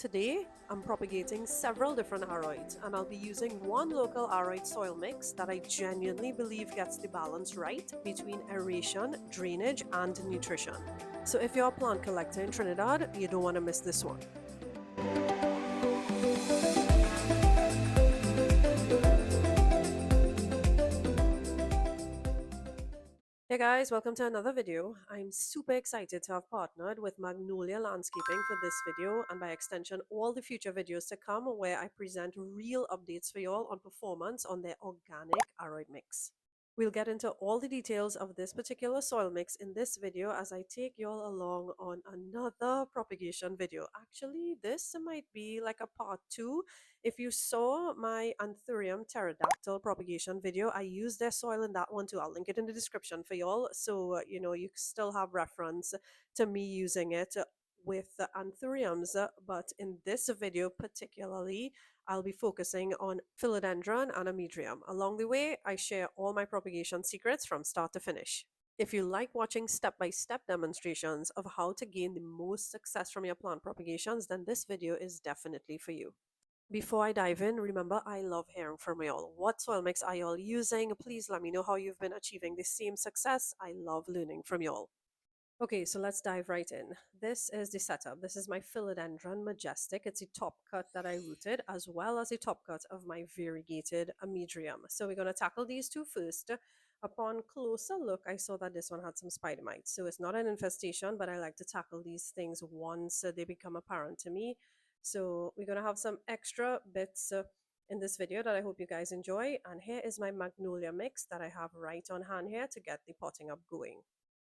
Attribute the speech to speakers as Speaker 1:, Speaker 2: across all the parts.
Speaker 1: Today, I'm propagating several different aroids, and I'll be using one local aroid soil mix that I genuinely believe gets the balance right between aeration, drainage, and nutrition. So if you're a plant collector in Trinidad, you don't want to miss this one. Hey guys, welcome to another video. I'm super excited to have partnered with Magnolia Landscaping for this video and by extension all the future videos to come where I present real updates for y'all on performance on their organic aroid mix. We'll get into all the details of this particular soil mix in this video as I take y'all along on another propagation video. Actually, this might be like a part 2. If you saw my anthurium pterodactyl propagation video, I used their soil in that one too. I'll link it in the description for y'all. So, you still have reference to me using it with the anthuriums. But in this video particularly, I'll be focusing on philodendron and amydrium. Along the way, I share all my propagation secrets from start to finish. If you like watching step-by-step demonstrations of how to gain the most success from your plant propagations, then this video is definitely for you. Before I dive in, remember I love hearing from y'all. What soil mix are y'all using? Please let me know how you've been achieving the same success. I love learning from y'all. Okay, so let's dive right in. This is the setup. This is my Philodendron Majestic. It's a top cut that I rooted, as well as a top cut of my variegated Amydrium. So we're going to tackle these two first. Upon closer look, I saw that this one had some spider mites. So it's not an infestation, but I like to tackle these things once they become apparent to me. So we're going to have some extra bits in this video that I hope you guys enjoy. And here is my Magnolia mix that I have right on hand here to get the potting up going.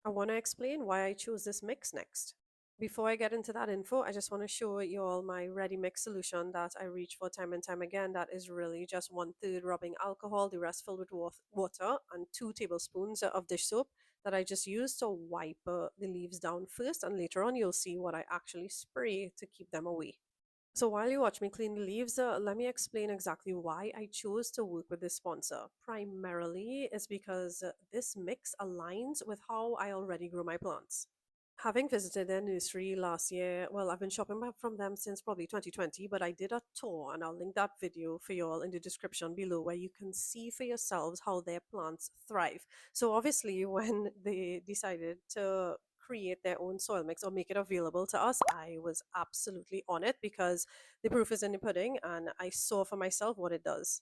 Speaker 1: I want to explain why I chose this mix next. Before I get into that info, I just want to show you all my ready mix solution that I reach for time and time again. That is really just 1/3 rubbing alcohol, the rest filled with water, and 2 tablespoons of dish soap that I just use to wipe the leaves down first, and later on you'll see what I actually spray to keep them away. So while you watch me clean the leaves, let me explain exactly why I chose to work with this sponsor. Primarily is because this mix aligns with how I already grow my plants. Having visited their nursery last year, well, I've been shopping from them since probably 2020, but I did a tour and I'll link that video for you all in the description below where you can see for yourselves how their plants thrive. So obviously when they decided to create their own soil mix or make it available to us, I was absolutely on it because the proof is in the pudding and I saw for myself what it does.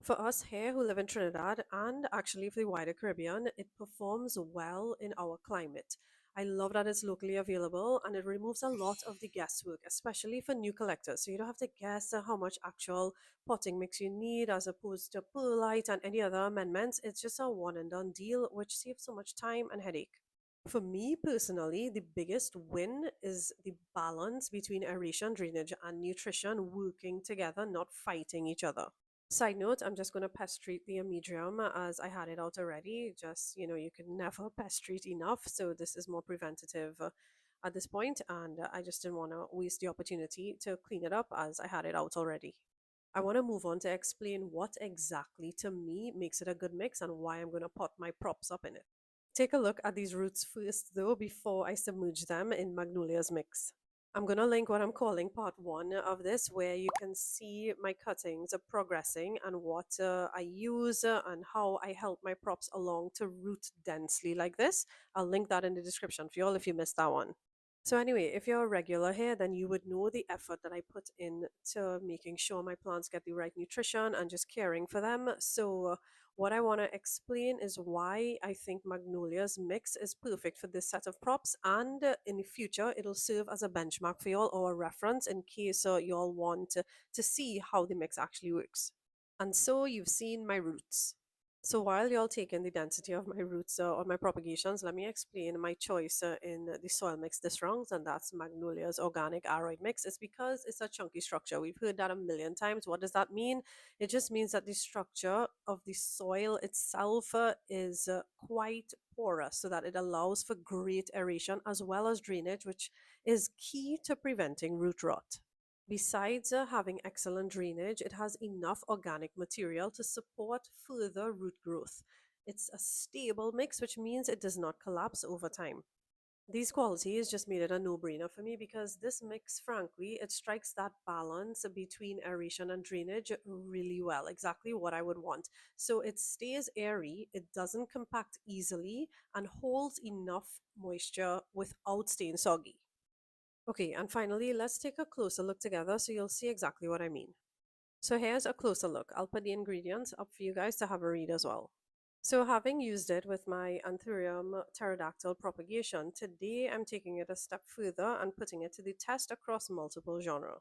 Speaker 1: For us here who live in Trinidad and actually for the wider Caribbean, it performs well in our climate. I love that it's locally available and it removes a lot of the guesswork, especially for new collectors. So you don't have to guess how much actual potting mix you need as opposed to perlite and any other amendments. It's just a one and done deal, which saves so much time and headache. For me personally, the biggest win is the balance between aeration, drainage, and nutrition working together, not fighting each other. Side note, I'm just going to pest treat the Amydrium as I had it out already. Just, you can never pest treat enough. So this is more preventative at this point, and I just didn't want to waste the opportunity to clean it up as I had it out already. I want to move on to explain what exactly to me makes it a good mix and why I'm going to pot my props up in it. Take a look at these roots first though before I submerge them in Magnolia's mix. I'm going to link what I'm calling part 1 of this where you can see my cuttings progressing and what I use and how I help my props along to root densely like this. I'll link that in the description for you all if you missed that one. So anyway, if you're a regular here, then you would know the effort that I put in to making sure my plants get the right nutrition and just caring for them. So what I want to explain is why I think Magnolia's mix is perfect for this set of props, and in the future it'll serve as a benchmark for y'all or a reference in case y'all want to see how the mix actually works. And so you've seen my roots. So while y'all taking the density of my roots or my propagations, let me explain my choice in the soil mix this round, and that's Magnolia's organic aroid mix. It's because it's a chunky structure. We've heard that a million times. What does that mean? It just means that the structure of the soil itself is quite porous so that it allows for great aeration as well as drainage, which is key to preventing root rot. Besides having excellent drainage, it has enough organic material to support further root growth. It's a stable mix, which means it does not collapse over time. These qualities just made it a no-brainer for me because this mix, frankly, it strikes that balance between aeration and drainage really well, exactly what I would want. So it stays airy, it doesn't compact easily, and holds enough moisture without staying soggy. Okay, and finally, let's take a closer look together so you'll see exactly what I mean. So here's a closer look. I'll put the ingredients up for you guys to have a read as well. So having used it with my anthurium pterodactyl propagation, today I'm taking it a step further and putting it to the test across multiple genres.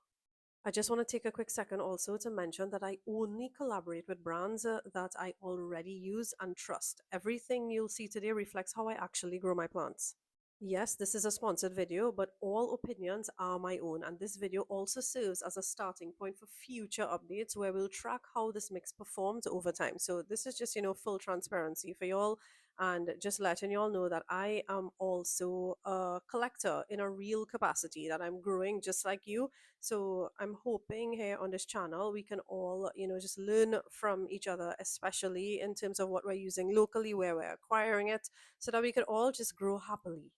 Speaker 1: I just want to take a quick second also to mention that I only collaborate with brands that I already use and trust. Everything you'll see today reflects how I actually grow my plants. Yes, this is a sponsored video, but all opinions are my own, and this video also serves as a starting point for future updates where we'll track how this mix performs over time. So this is just, full transparency for y'all and just letting y'all know that I am also a collector in a real capacity, that I'm growing just like you. So I'm hoping here on this channel we can all, just learn from each other, especially in terms of what we're using locally, where we're acquiring it, so that we could all just grow happily.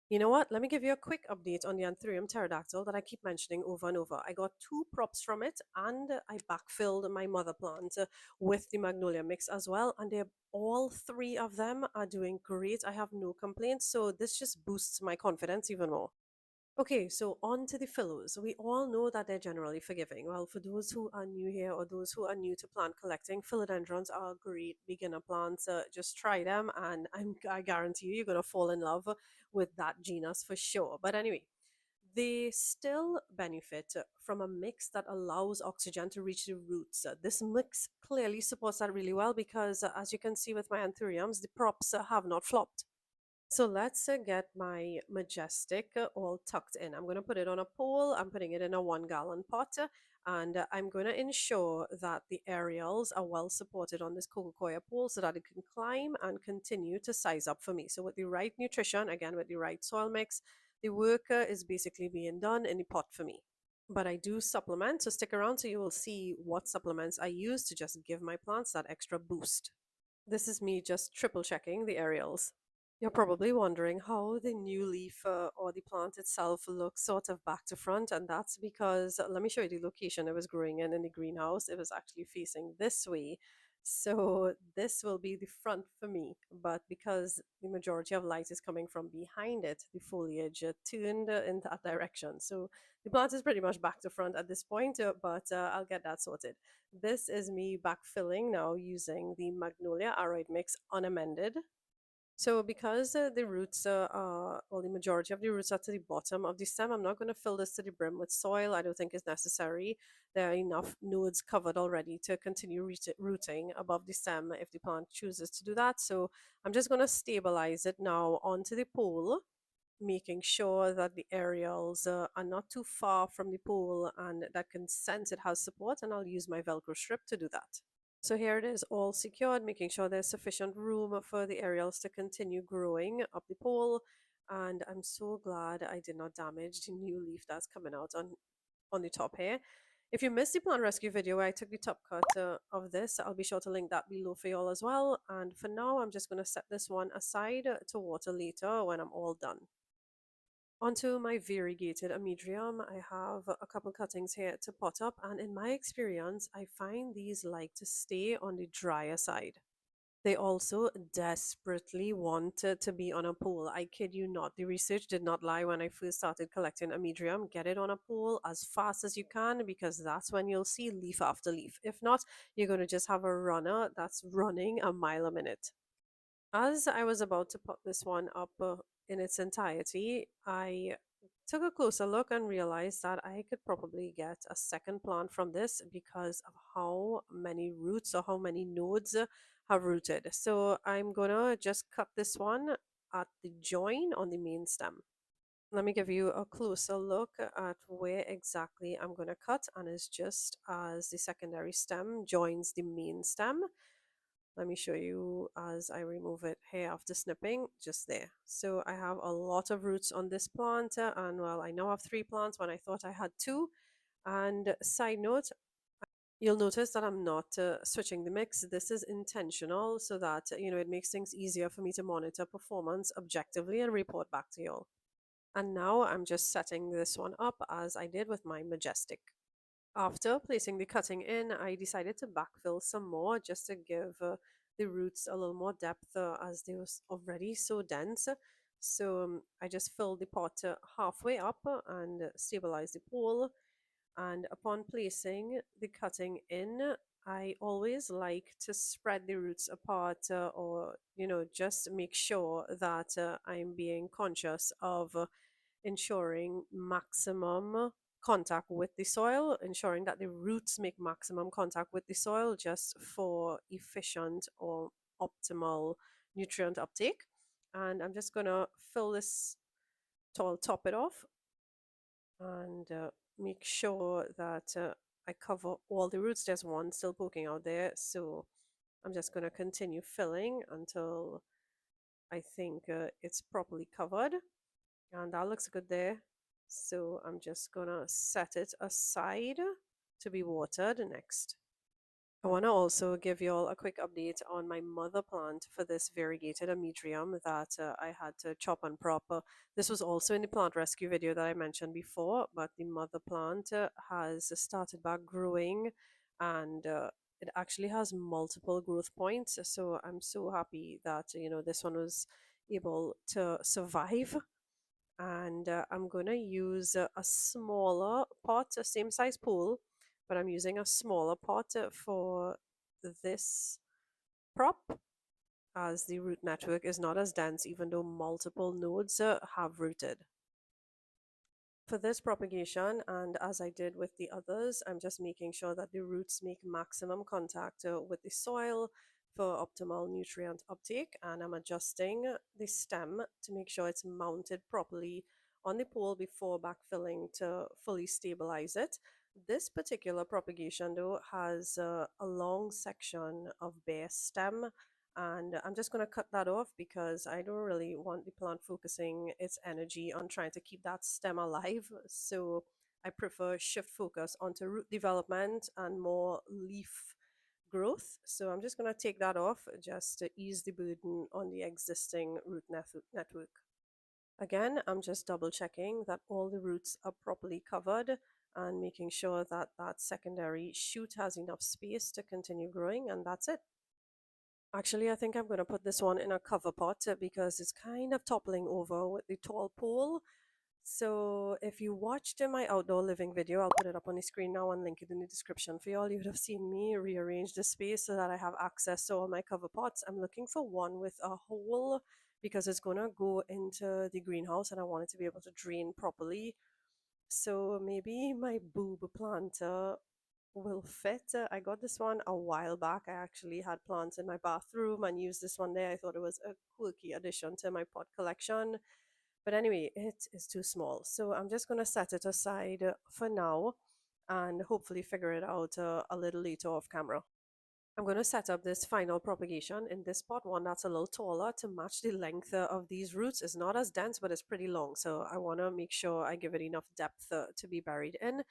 Speaker 1: You know what? Let me give you a quick update on the anthurium pterodactyl that I keep mentioning over and over. I got two props from it, and I backfilled my mother plant with the magnolia mix as well. And they're all three of them are doing great. I have no complaints. So this just boosts my confidence even more. Okay, so on to the phyllos. We all know that they're generally forgiving. Well, for those who are new here or those who are new to plant collecting, philodendrons are great beginner plants. Just try them, and I guarantee you're going to fall in love with that genus for sure. But anyway, they still benefit from a mix that allows oxygen to reach the roots. This mix clearly supports that really well because, as you can see with my anthuriums, the props have not flopped. So let's get my majestic all tucked in. I'm going to put it on a pole. I'm putting it in a 1 gallon pot. And I'm going to ensure that the aerials are well supported on this cocoa pole so that it can climb and continue to size up for me. So with the right nutrition, again with the right soil mix, the work is basically being done in the pot for me. But I do supplement, so stick around so you will see what supplements I use to just give my plants that extra boost. This is me just triple checking the aerials. You're probably wondering how the new leaf or the plant itself looks sort of back to front, and that's because let me show you the location it was growing in the greenhouse. It was actually facing this way. So this will be the front for me, but because the majority of light is coming from behind it, the foliage turned in that direction. So the plant is pretty much back to front at this point, but I'll get that sorted. This is me backfilling now using the Magnolia Aroid mix unamended. So because the roots are, well, the majority of the roots are to the bottom of the stem, I'm not going to fill this to the brim with soil. I don't think it's necessary. There are enough nodes covered already to continue rooting above the stem if the plant chooses to do that. So I'm just going to stabilize it now onto the pole, making sure that the aerials are not too far from the pole and that can sense it has support. And I'll use my Velcro strip to do that. So here it is all secured, making sure there's sufficient room for the aerials to continue growing up the pole. And I'm so glad I did not damage the new leaf that's coming out on the top here. If you missed the plant rescue video where I took the top cut of this, I'll be sure to link that below for you all as well. And for now, I'm just going to set this one aside to water later when I'm all done. Onto my variegated Amydrium, I have a couple cuttings here to pot up, and in my experience, I find these like to stay on the drier side. They also desperately want to be on a pole. I kid you not. The research did not lie when I first started collecting Amydrium. Get it on a pole as fast as you can because that's when you'll see leaf after leaf. If not, you're going to just have a runner that's running a mile a minute. As I was about to put this one up in its entirety, I took a closer look and realized that I could probably get a second plant from this because of how many roots or how many nodes have rooted. So I'm gonna just cut this one at the join on the main stem. Let me give you a closer look at where exactly I'm gonna cut, and it's just as the secondary stem joins the main stem. Let me show you as I remove it here after snipping, just there. So I have a lot of roots on this plant, and well, I now have 3 plants when I thought I had 2. And side note, You'll notice that I'm not switching the mix. This is intentional so that, it makes things easier for me to monitor performance objectively and report back to you. And now I'm just setting this one up as I did with my Majestic. After placing the cutting in, I decided to backfill some more just to give the roots a little more depth as they was already so dense. So I just filled the pot halfway up and stabilized the pole. And upon placing the cutting in, I always like to spread the roots apart or, just make sure that I'm being conscious of ensuring maximum contact with the soil, ensuring that the roots make maximum contact with the soil just for efficient or optimal nutrient uptake. And I'm just going to fill this tall, top it off, and make sure that I cover all the roots. There's one still poking out there, so I'm just going to continue filling until I think it's properly covered, and that looks good there. So I'm just gonna set it aside to be watered next. I want to also give you all a quick update on my mother plant for this variegated Amydrium that I had to chop and prop. This was also in the plant rescue video that I mentioned before, but the mother plant has started back growing, and it actually has multiple growth points. So I'm so happy that, this one was able to survive. And I'm going to use a smaller pot, a same size pool, but I'm using a smaller pot for this prop, as the root network is not as dense even though multiple nodes have rooted. For this propagation, and as I did with the others, I'm just making sure that the roots make maximum contact with the soil for optimal nutrient uptake, and I'm adjusting the stem to make sure it's mounted properly on the pole before backfilling to fully stabilize it. This particular propagation though has a long section of bare stem, and I'm just going to cut that off because I don't really want the plant focusing its energy on trying to keep that stem alive. So I prefer shift focus onto root development and more leaf growth. So I'm just going to take that off just to ease the burden on the existing root network. Again, I'm just double checking that all the roots are properly covered and making sure that that secondary shoot has enough space to continue growing, and that's it. Actually, I think I'm going to put this one in a cover pot because it's kind of toppling over with the tall pole. So if you watched my outdoor living video, I'll put it up on the screen now and link it in the description for y'all. You would have seen me rearrange the space so that I have access to all my cover pots. I'm looking for one with a hole because it's going to go into the greenhouse and I want it to be able to drain properly. So maybe my boob planter will fit. I got this one a while back. I actually had plants in my bathroom and used this one there. I thought it was a quirky addition to my pot collection. But anyway, it is too small. So I'm just going to set it aside for now and hopefully figure it out a little later off camera. I'm going to set up this final propagation in this pot, one that's a little taller to match the length of these roots. It's not as dense, but it's pretty long. So I want to make sure I give it enough depth to be buried in.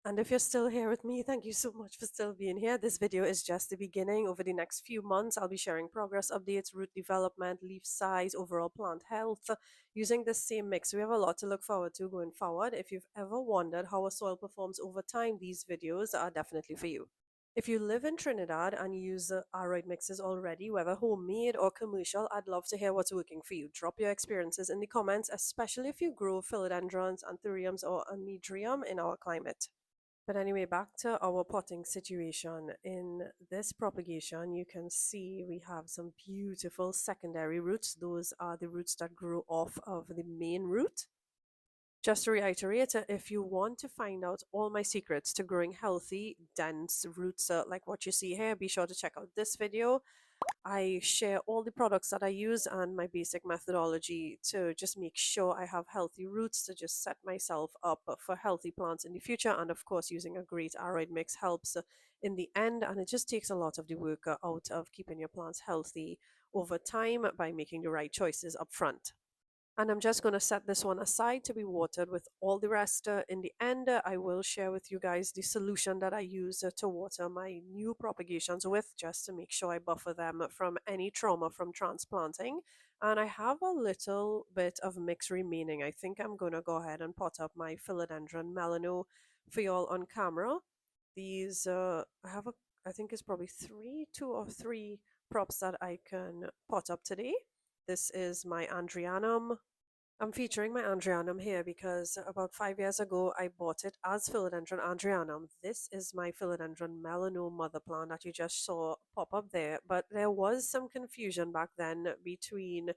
Speaker 1: And if you're still here with me, thank you so much for still being here. This video is just the beginning. Over the next few months, I'll be sharing progress updates, root development, leaf size, overall plant health, using the same mix. We have a lot to look forward to going forward. If you've ever wondered how a soil performs over time, these videos are definitely for you. If you live in Trinidad and use aroid mixes already, whether homemade or commercial, I'd love to hear what's working for you. Drop your experiences in the comments, especially if you grow philodendrons, anthuriums, or amydrium in our climate. But anyway, back to our potting situation. In this propagation, you can see we have some beautiful secondary roots. Those are the roots that grow off of the main root. Just to reiterate, if you want to find out all my secrets to growing healthy, dense roots like what you see here, be sure to check out this video. I share all the products that I use and my basic methodology to just make sure I have healthy roots, to just set myself up for healthy plants in the future. And of course, using a great aroid mix helps in the end. And it just takes a lot of the work out of keeping your plants healthy over time by making the right choices up front. And I'm just going to set this one aside to be watered with all the rest. In the end, I will share with you guys the solution that I use to water my new propagations with, just to make sure I buffer them from any trauma from transplanting. And I have a little bit of mix remaining. I think I'm going to go ahead and pot up my philodendron melano for y'all on camera. These, I have a, I think it's probably two or three props that I can pot up today. This is my Andrianum. I'm featuring my Andrianum here because about 5 years ago I bought it as Philodendron Andrianum. This is my Philodendron Melano mother plant that you just saw pop up there. But there was some confusion back then between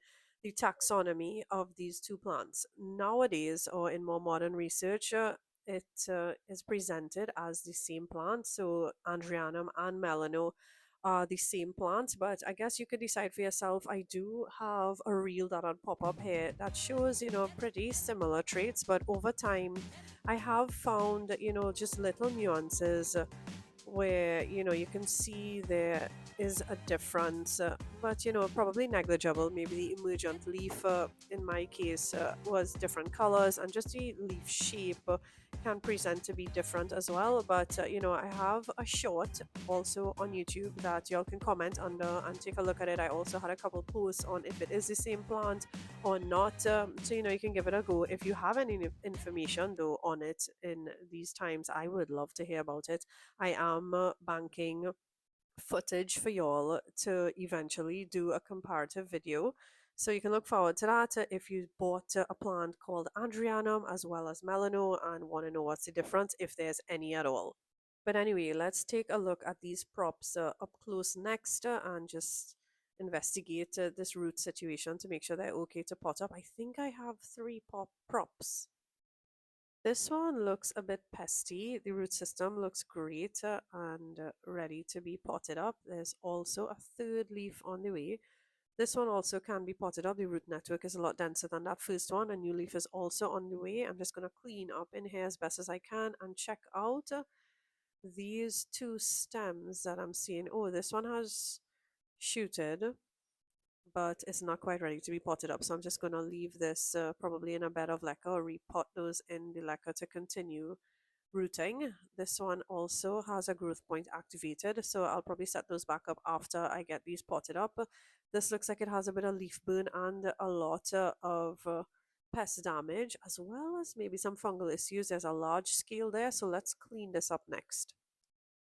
Speaker 1: the taxonomy of these two plants. Nowadays, or in more modern research, it is presented as the same plant. So Andrianum and Melano are the same plant, but I guess you could decide for yourself. I do have a reel that I'll pop up here that shows, pretty similar traits, but over time, I have found, just little nuances where, you can see there is a difference, but, probably negligible. Maybe the emergent leaf, in my case, was different colors, and just the leaf shape can present to be different as well. But I have a short also on YouTube that y'all can comment under and take a look at it. I also had a couple posts on if it is the same plant or not, so you can give it a go. If you have any information though on it in these times, I would love to hear about it. I am banking footage for y'all to eventually do a comparative video. So you can look forward to that if you bought a plant called Andrianum as well as Melano and want to know what's the difference, if there's any at all. But anyway, let's take a look at these props up close next, and just investigate this root situation to make sure they're okay to pot up. I think I have three props. This one looks a bit pesty. The root system looks great, and ready to be potted up. There's also a third leaf on the way. This one also can be potted up. The root network is a lot denser than that first one. A new leaf is also on the way. I'm just going to clean up in here as best as I can and check out these two stems that I'm seeing. Oh, this one has shooted, but it's not quite ready to be potted up. So I'm just going to leave this probably in a bed of lacquer, or repot those in the lacquer to continue rooting. This one also has a growth point activated, so I'll probably set those back up after I get these potted up. This looks like it has a bit of leaf burn and a lot of pest damage, as well as maybe some fungal issues. There's a large scale there, so let's clean this up next.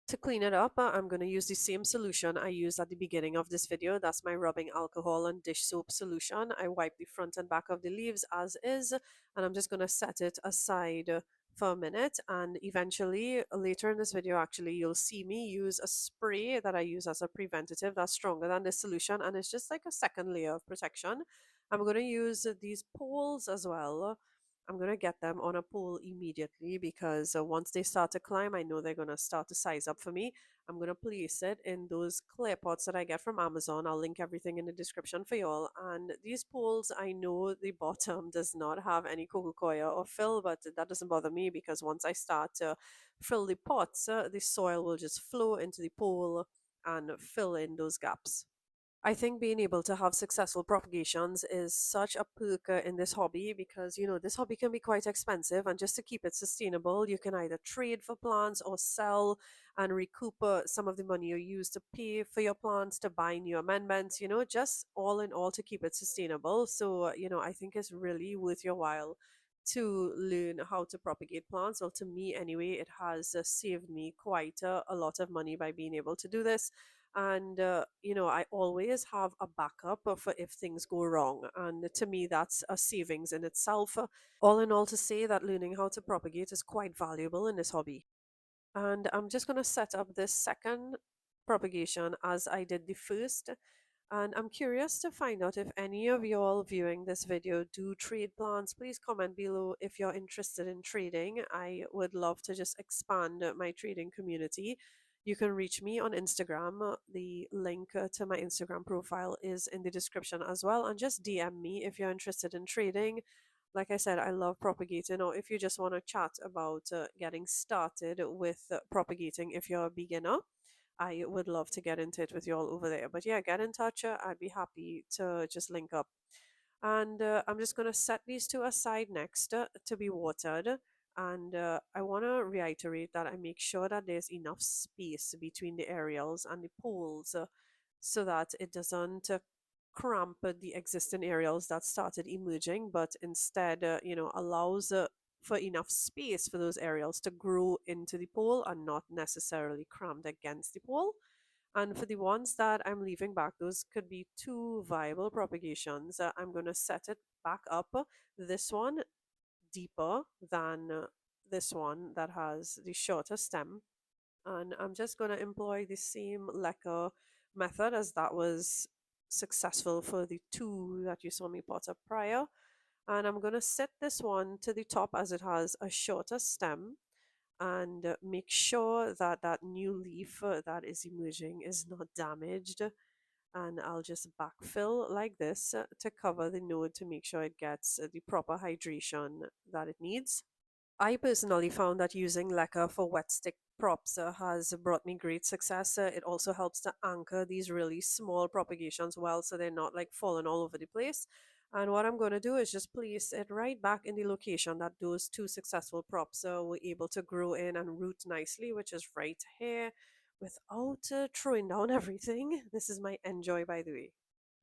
Speaker 1: To clean it up, I'm going to use the same solution I used at the beginning of this video. That's my rubbing alcohol and dish soap solution. I wipe the front and back of the leaves as is, and I'm just going to set it aside for a minute. And eventually, later in this video, actually, you'll see me use a spray that I use as a preventative that's stronger than this solution, and it's just like a second layer of protection. I'm going to use these poles as well. I'm going to get them on a pole immediately because once they start to climb, I know they're going to start to size up for me. I'm going to place it in those clear pots that I get from Amazon. I'll link everything in the description for y'all. And these poles, I know the bottom does not have any coco coir or fill, but that doesn't bother me because once I start to fill the pots, the soil will just flow into the pole and fill in those gaps. I think being able to have successful propagations is such a perk in this hobby because, this hobby can be quite expensive. And just to keep it sustainable, you can either trade for plants or sell and recoup some of the money you use to pay for your plants, to buy new amendments, just all in all to keep it sustainable. So, I think it's really worth your while to learn how to propagate plants. Well, to me anyway, it has saved me quite a lot of money by being able to do this. And I always have a backup for if things go wrong, and to me that's a savings in itself. All in all, to say that learning how to propagate is quite valuable in this hobby. And I'm just going to set up this second propagation as I did the first. And I'm curious to find out if any of y'all viewing this video do trade plants. Please comment below if you're interested in trading. I would love to just expand my trading community. You can reach me on Instagram. The link to my Instagram profile is in the description as well. And just DM me if you're interested in trading. Like I said, I love propagating, or if you just want to chat about getting started with propagating if you're a beginner, I would love to get into it with you all over there. But yeah, get in touch. I'd be happy to just link up. And I'm just going to set these two aside next to be watered. And I want to reiterate that I make sure that there's enough space between the aerials and the poles so that it doesn't cramp the existing aerials that started emerging, but instead, allows for enough space for those aerials to grow into the pole and not necessarily crammed against the pole. And for the ones that I'm leaving back, those could be two viable propagations. I'm going to set it back up, this one deeper than this one that has the shorter stem. And I'm just going to employ the same lacquer method as that was successful for the two that you saw me pot up prior. And I'm going to set this one to the top as it has a shorter stem, and make sure that that new leaf that is emerging is not damaged. And I'll just backfill like this to cover the node to make sure it gets the proper hydration that it needs. I personally found that using lacquer for wet stick props has brought me great success. It also helps to anchor these really small propagations well so they're not like falling all over the place. And what I'm going to do is just place it right back in the location that those two successful props were able to grow in and root nicely, which is right here, without throwing down everything. This is my enjoy, by the way.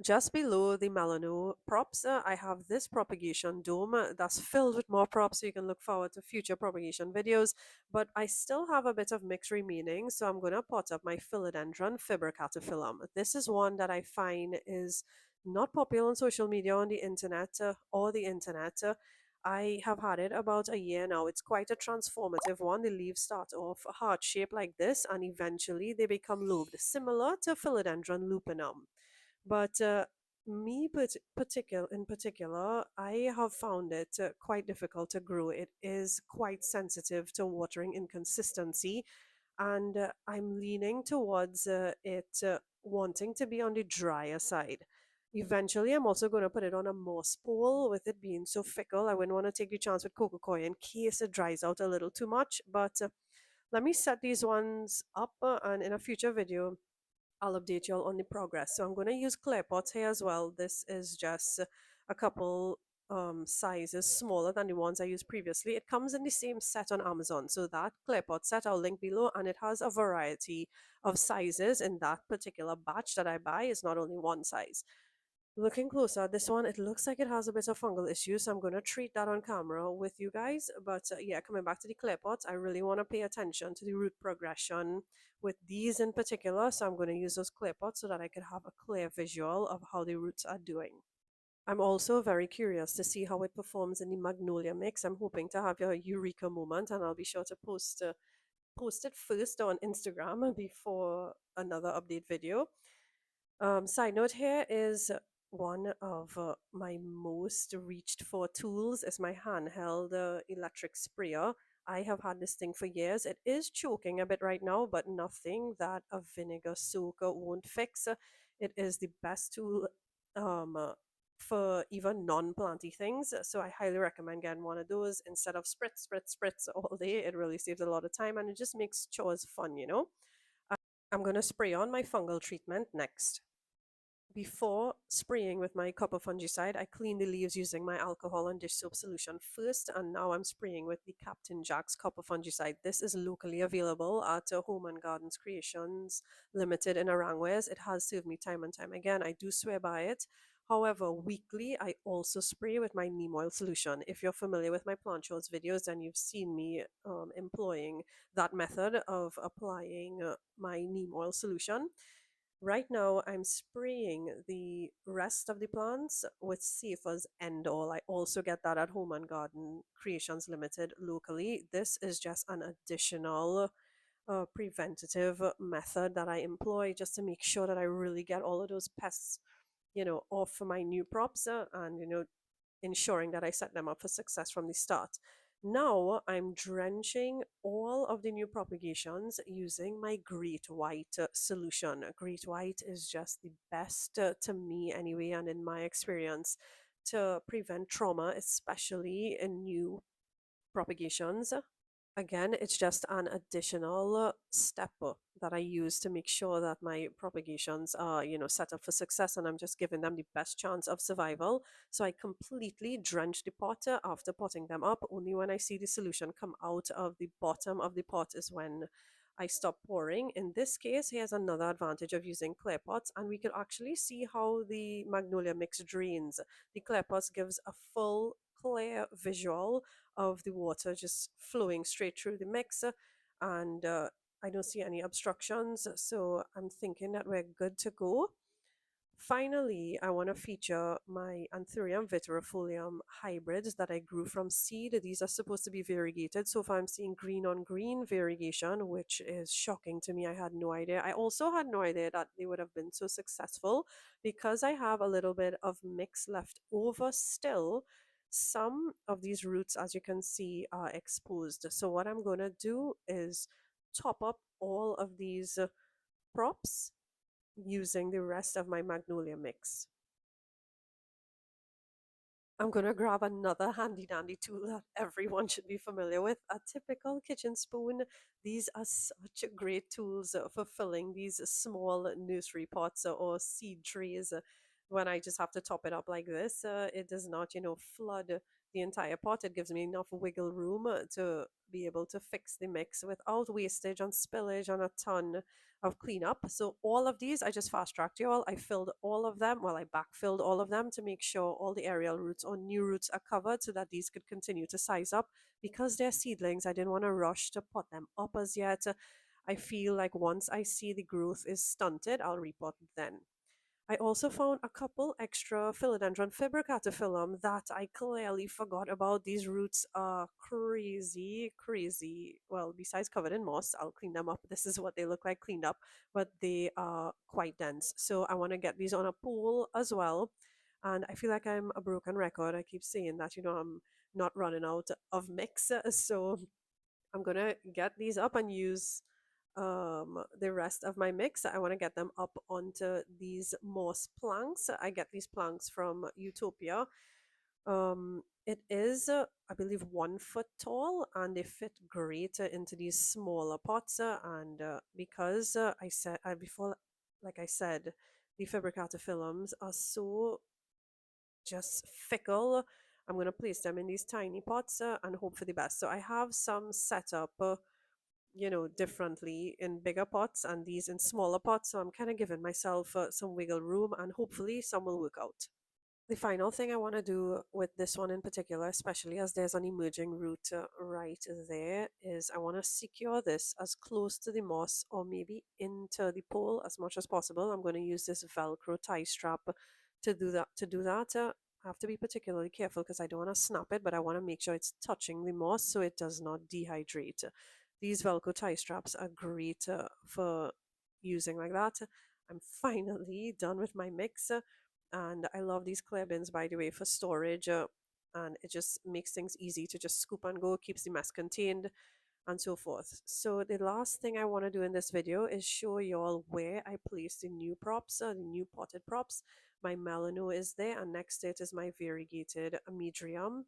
Speaker 1: Just below the Melano props, I have this propagation dome that's filled with more props, so you can look forward to future propagation videos. But I still have a bit of mix remaining, so I'm going to pot up my Philodendron fibrocataphyllum. This is one that I find is not popular on social media, on the internet, or the internet. I have had it about a year now. It's quite a transformative one. The leaves start off heart shaped like this, and eventually they become lobed, similar to Philodendron lupinum. But in particular, I have found it quite difficult to grow. It is quite sensitive to watering inconsistency, and I'm leaning towards it wanting to be on the drier side. Eventually, I'm also going to put it on a moss pole. With it being so fickle, I wouldn't want to take the chance with coco coir in case it dries out a little too much. But let me set these ones up, and in a future video, I'll update you all on the progress. So I'm going to use clear pots here as well. This is just a couple sizes smaller than the ones I used previously. It comes in the same set on Amazon. So that clear pot set I'll link below, and it has a variety of sizes in that particular batch that I buy. Is not only one size. Looking closer at this one, it looks like it has a bit of fungal issues, so I'm going to treat that on camera with you guys. But yeah, coming back to the clear pots, I really want to pay attention to the root progression with these in particular, so I'm going to use those clear pots so that I can have a clear visual of how the roots are doing. I'm also very curious to see how it performs in the Magnolia mix. I'm hoping to have a eureka moment, and I'll be sure to post it first on Instagram before another update video. Side note here is one of my most reached for tools is my handheld electric sprayer. I have had this thing for years. It is choking a bit right now, but nothing that a vinegar soaker won't fix. It is the best tool um, uh, for even non-planty things. So I highly recommend getting one of those instead of spritz all day. It really saves a lot of time and it just makes chores fun. I'm going to spray on my fungal treatment next. Before spraying with my copper fungicide, I clean the leaves using my alcohol and dish soap solution first, and now I'm spraying with the Captain Jack's copper fungicide. This is locally available at Home and Gardens Creations Limited in Aranguez. It has served me time and time again. I do swear by it. However, weekly, I also spray with my neem oil solution. If you're familiar with my plant shows videos, then you've seen me employing that method of applying my neem oil solution. Right now, I'm spraying the rest of the plants with Safer's End All. I also get that at Home and Garden Creations Limited locally. This is just an additional preventative method that I employ just to make sure that I really get all of those pests, off for my new props and, ensuring that I set them up for success from the start. Now I'm drenching all of the new propagations using my Great White solution. Great White is just the best to me, anyway, and in my experience, to prevent trauma, especially in new propagations. Again, it's just an additional step that I use to make sure that my propagations are, set up for success and I'm just giving them the best chance of survival. So I completely drench the pot after potting them up. Only when I see the solution come out of the bottom of the pot is when I stop pouring. In this case, here's another advantage of using clear pots, and we can actually see how the Magnolia mix drains. The clear pots gives a full clear visual of the water just flowing straight through the mix, and I don't see any obstructions, so I'm thinking that we're good to go. Finally, I want to feature my Anthurium vitirifolium hybrids that I grew from seed. These are supposed to be variegated. So far, I'm seeing green on green variegation, which is shocking to me. I had no idea. I also had no idea that they would have been so successful because I have a little bit of mix left over still. Some of these roots, as you can see, are exposed. So, what I'm going to do is top up all of these props using the rest of my Magnolia mix. I'm going to grab another handy dandy tool that everyone should be familiar with, a typical kitchen spoon. These are such great tools for filling these small nursery pots or seed trays. When I just have to top it up like this, it does not, flood the entire pot. It gives me enough wiggle room to be able to fix the mix without wastage and spillage and a ton of cleanup. So all of these, I just fast tracked you all. I filled all of them. Well, I backfilled all of them to make sure all the aerial roots or new roots are covered so that these could continue to size up. Because they're seedlings, I didn't want to rush to pot them up as yet. I feel like once I see the growth is stunted, I'll repot then. I also found a couple extra Philodendron fibricataphyllum that I clearly forgot about. These roots are crazy, crazy. Well, besides covered in moss, I'll clean them up. This is what they look like cleaned up, but they are quite dense. So I want to get these on a pole as well. And I feel like I'm a broken record. I keep saying that, I'm not running out of mix. So I'm gonna get these up and use the rest of my mix. I want to get them up onto these moss planks. I get these planks from Utopia. It is, I believe, 1 foot tall, and they fit great into these smaller pots. And because I said before, like I said, the fibricataphyllums are so just fickle. I'm going to place them in these tiny pots and hope for the best. So I have some set up, differently in bigger pots and these in smaller pots. So I'm kind of giving myself some wiggle room and hopefully some will work out. The final thing I want to do with this one in particular, especially as there's an emerging root right there, is I want to secure this as close to the moss or maybe into the pole as much as possible. I'm going to use this Velcro tie strap to do that. I have to be particularly careful because I don't want to snap it, but I want to make sure it's touching the moss so it does not dehydrate. These Velcro tie straps are great for using like that. I'm finally done with my mix. And I love these clear bins, by the way, for storage. And it just makes things easy to just scoop and go, keeps the mess contained, and so forth. So the last thing I want to do in this video is show you all where I place the new props, the new potted props. My melano is there, and next to it is my variegated Amydrium.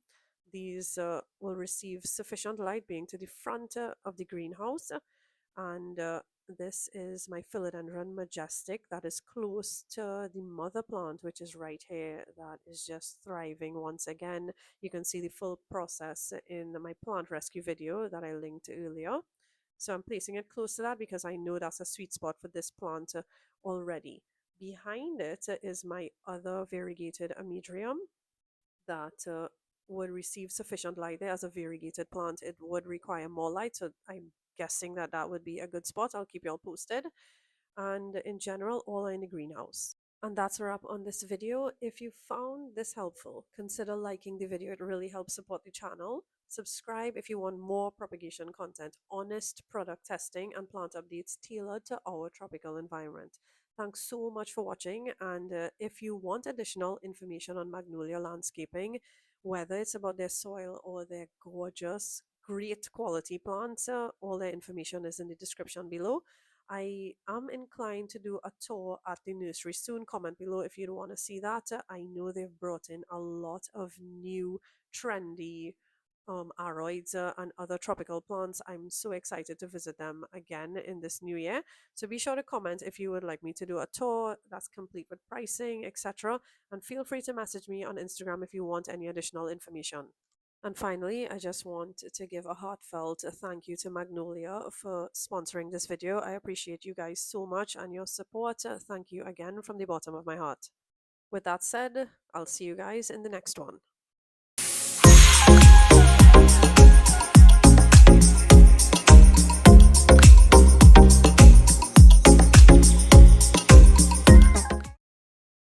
Speaker 1: These will receive sufficient light being to the front of the greenhouse, and this is my Philodendron majestic that is close to the mother plant, which is right here, that is just thriving once again. You can see the full process in my plant rescue video that I linked earlier. So I'm placing it close to that because I know that's a sweet spot for this plant already. Behind it is my other variegated Amydrium that would receive sufficient light there. As a variegated plant, it would require more light, so I'm guessing that that would be a good spot. I'll keep you all posted. And in general, all are in the greenhouse. And that's a wrap on this video. If you found this helpful, consider liking the video. It really helps support the channel. Subscribe if you want more propagation content, honest product testing, and plant updates tailored to our tropical environment. Thanks so much for watching. And if you want additional information on Magnolia landscaping, whether it's about their soil or their gorgeous, great quality plants, all their information is in the description below. I am inclined to do a tour at the nursery soon. Comment below if you want to see that. I know they've brought in a lot of new, trendy aroids and other tropical plants. I'm so excited to visit them again in this new year. So be sure to comment if you would like me to do a tour that's complete with pricing, etc. And feel free to message me on Instagram if you want any additional information. And finally, I just want to give a heartfelt thank you to Magnolia for sponsoring this video. I appreciate you guys so much and your support. Thank you again from the bottom of my heart. With that said, I'll see you guys in the next one.